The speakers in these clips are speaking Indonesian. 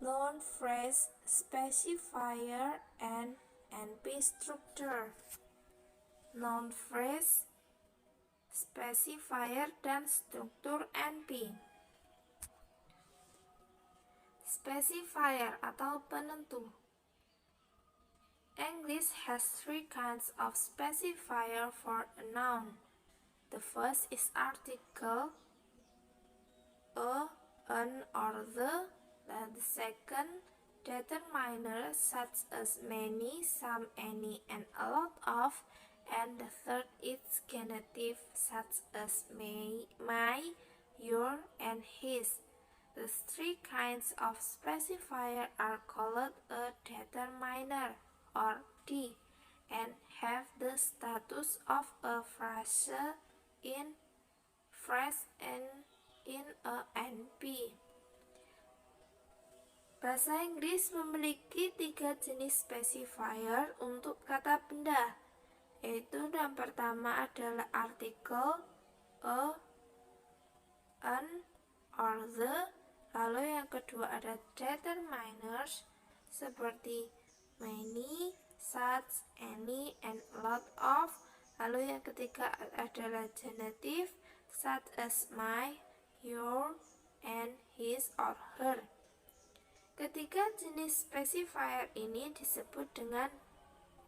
Noun phrase, specifier, and NP structure. Noun phrase, specifier, dan struktur NP. Specifier atau penentu. English has three kinds of specifier for a noun. The first is article, a, an, or the. And the second, determiner, such as many, some, any, and a lot of. And the third is genitive, such as my, your, and his. The three kinds of specifier are called a determiner, or D, and have the status of a phrase in a NP. Bahasa Inggris memiliki 3 jenis specifier untuk kata benda, yaitu yang pertama adalah article, a, an, or the. Lalu yang kedua ada determiners seperti many, such, any, and a lot of. Lalu yang ketiga adalah genitive, such as my, your, and his or her. Ketiga jenis specifier ini disebut dengan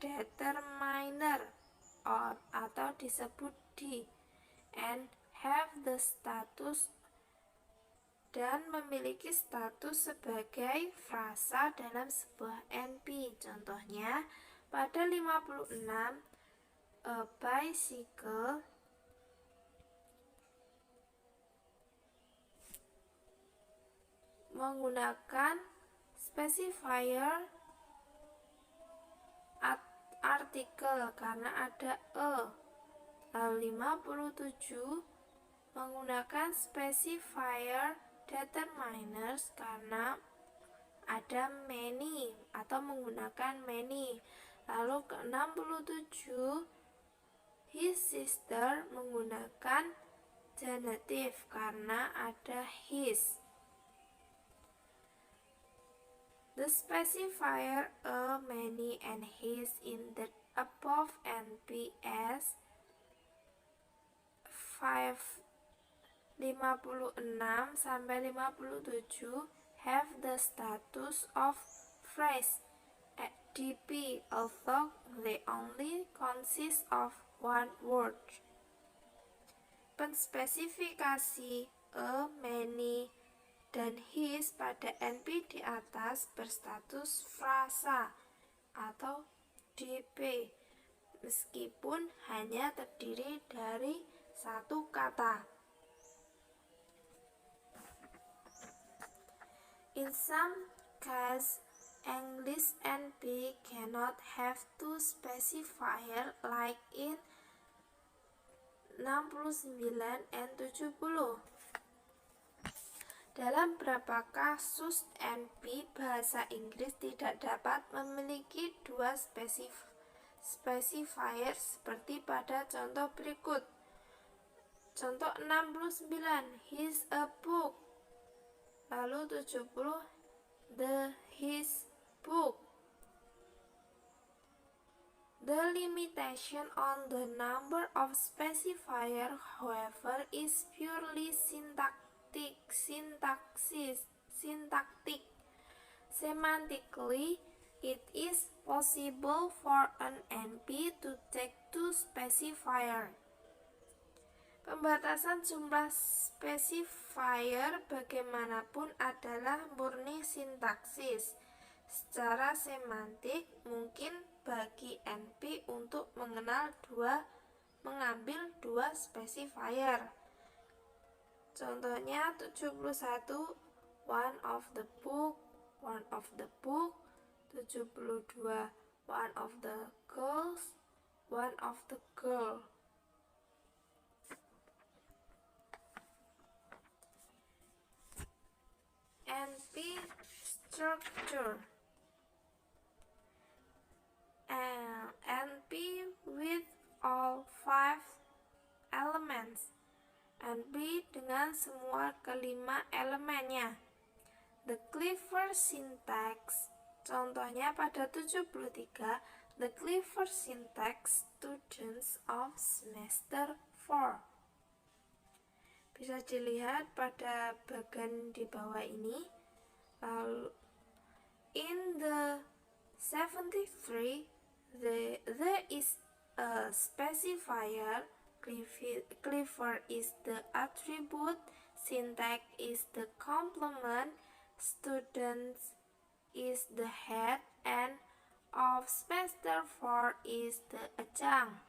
determiner atau disebut D, and have the status, dan memiliki status sebagai frasa dalam sebuah NP. Contohnya pada 56, a bicycle menggunakan specifier artikel karena ada a. Lalu 57 menggunakan specifier determiners karena ada many atau menggunakan many. Lalu ke 67, his sister menggunakan genitive karena ada his. The specifier a, many, and his in the above NPS 56 sampai 57 have the status of phrase DP, although they only consist of one word. Penspesifikasi a, many, dan his pada NP di atas berstatus frasa atau DP meskipun hanya terdiri dari satu kata. In some cases, English NP cannot have two specifier like in 69 and 70. Dalam beberapa kasus NP, bahasa Inggris tidak dapat memiliki dua specifier seperti pada contoh berikut. Contoh 69, his a book. Lalu 70, his book. The limitation on the number of specifier, however, is purely syntactic. Semantically, it is possible for an NP to take two specifier. Pembatasan jumlah specifier bagaimanapun adalah murni sintaksis. Secara semantik, mungkin bagi NP untuk mengambil dua specifier. Contohnya 71, one of the book, 72, one of the girls, one of the girl. NP structure. NP with all 5 elements. NP dengan semua kelima elemennya. The clever syntax. Contohnya pada 73, the clever syntax students of semester 4. Bisa dilihat pada bagian di bawah ini. Lalu in the 73, there is a specifier. Clever is the attribute, syntax is the complement, students is the head, and of semester 4 is the adjunct.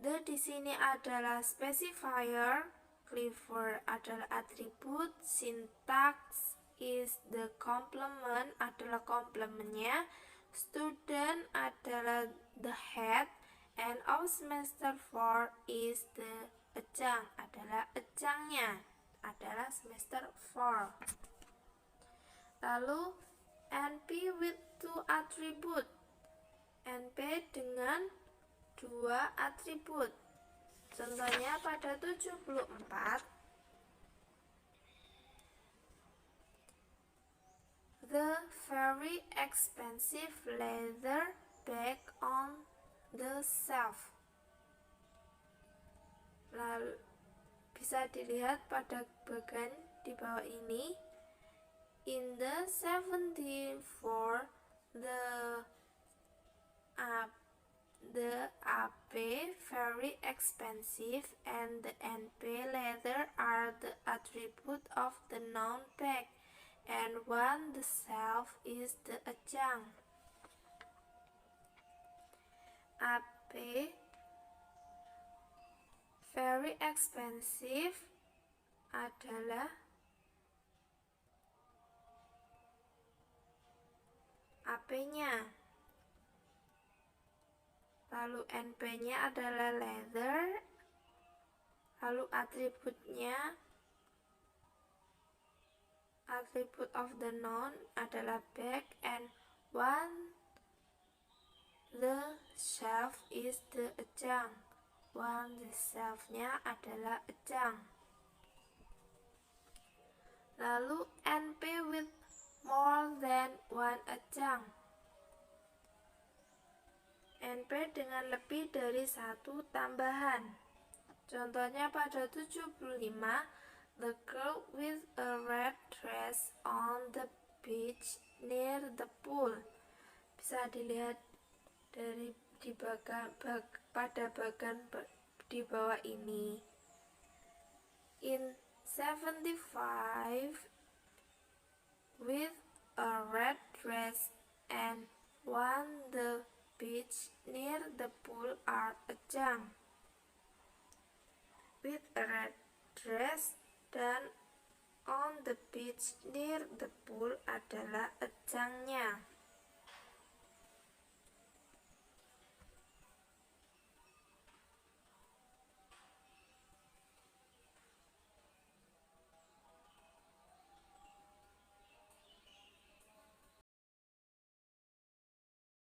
The di sini adalah specifier, clever adalah atribut, syntax is the complement adalah komplemennya, student adalah the head, and of semester 4 is the adjunct adalah adjunctnya, adalah semester 4. Lalu NP with two attribute, NP dengan 2 atribut. Contohnya pada 74, the very expensive leather bag on the shelf. Lalu bisa dilihat pada bagian di bawah ini. In the 74, the AP very expensive and the NP leather are the attribute of the noun bag, and one the self is the adjunct. AP very expensive adalah AP-nya. Lalu NP-nya adalah leather, lalu atributnya, atribute of the noun adalah bag, and one the shelf is the adjunct. One the shelf-nya adalah adjunct. Lalu NP with more than one adjunct. NP dengan lebih dari 1 tambahan. Contohnya pada 75, the girl with a red dress on the beach near the pool. Bisa dilihat dari pada bagian di bawah ini. In 75, with a red dress and on the beach near the pool are adjunct. With a red dress dan on the beach near the pool adalah adjunctnya.